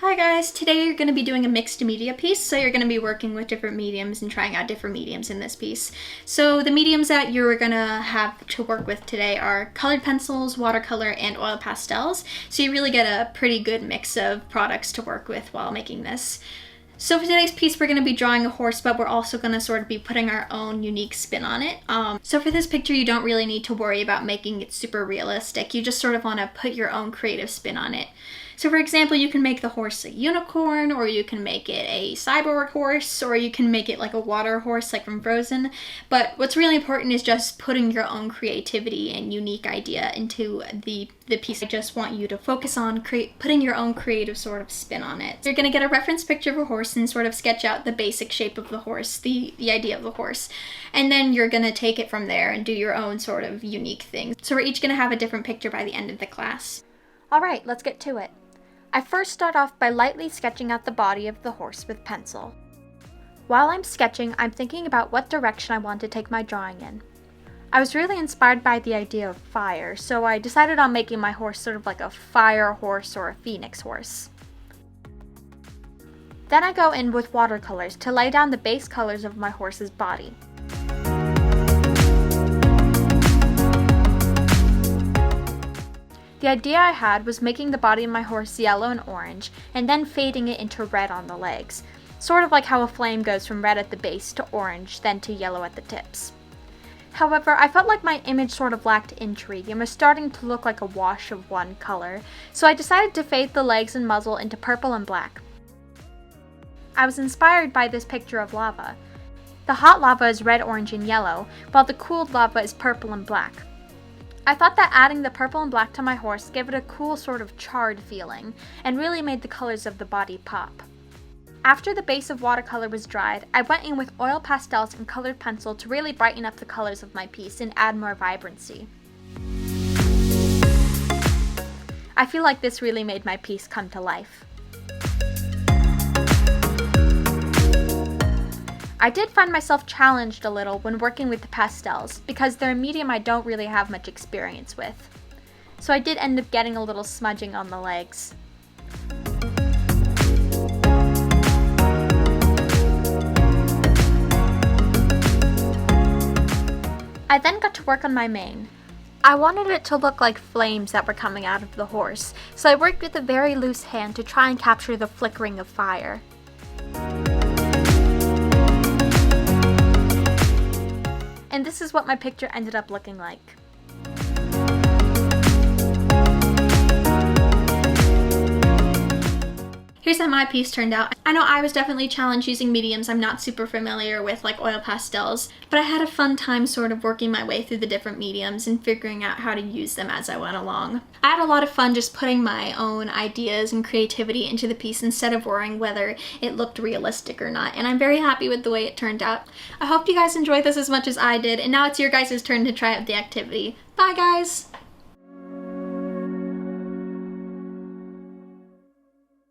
Hi guys, today you're going to be doing a mixed media piece, so you're going to be working with different mediums and trying out different mediums in this piece. So the mediums that you're going to have to work with today are colored pencils, watercolor, and oil pastels, so you really get a pretty good mix of products to work with while making this. So for today's piece, we're going to be drawing a horse, but we're also going to sort of be putting our own unique spin on it. So for this picture, you don't really need to worry about making it super realistic. You just sort of want to put your own creative spin on it. So for example, you can make the horse a unicorn, or you can make it a cyborg horse, or you can make it like a water horse like from Frozen. But what's really important is just putting your own creativity and unique idea into the piece. I just want you to focus on putting your own creative sort of spin on it. So you're going to get a reference picture of a horse and sort of sketch out the basic shape of the horse, the idea of the horse. And then you're going to take it from there and do your own sort of unique thing. So we're each going to have a different picture by the end of the class. Alright, let's get to it. I first start off by lightly sketching out the body of the horse with pencil. While I'm sketching, I'm thinking about what direction I want to take my drawing in. I was really inspired by the idea of fire, so I decided on making my horse sort of like a fire horse or a phoenix horse. Then I go in with watercolors to lay down the base colors of my horse's body. The idea I had was making the body of my horse yellow and orange, and then fading it into red on the legs, sort of like how a flame goes from red at the base to orange, then to yellow at the tips. However, I felt like my image sort of lacked intrigue and was starting to look like a wash of one color, so I decided to fade the legs and muzzle into purple and black. I was inspired by this picture of lava. The hot lava is red, orange, and yellow, while the cooled lava is purple and black. I thought that adding the purple and black to my horse gave it a cool sort of charred feeling, and really made the colors of the body pop. After the base of watercolor was dried, I went in with oil pastels and colored pencil to really brighten up the colors of my piece and add more vibrancy. I feel like this really made my piece come to life. I did find myself challenged a little when working with the pastels, because they're a medium I don't really have much experience with. So I did end up getting a little smudging on the legs. I then got to work on my mane. I wanted it to look like flames that were coming out of the horse, so I worked with a very loose hand to try and capture the flickering of fire. And this is what my picture ended up looking like. Here's how my piece turned out. I know I was definitely challenged using mediums I'm not super familiar with, like oil pastels, but I had a fun time sort of working my way through the different mediums and figuring out how to use them as I went along. I had a lot of fun just putting my own ideas and creativity into the piece instead of worrying whether it looked realistic or not, and I'm very happy with the way it turned out. I hope you guys enjoyed this as much as I did, and now it's your guys' turn to try out the activity. Bye guys!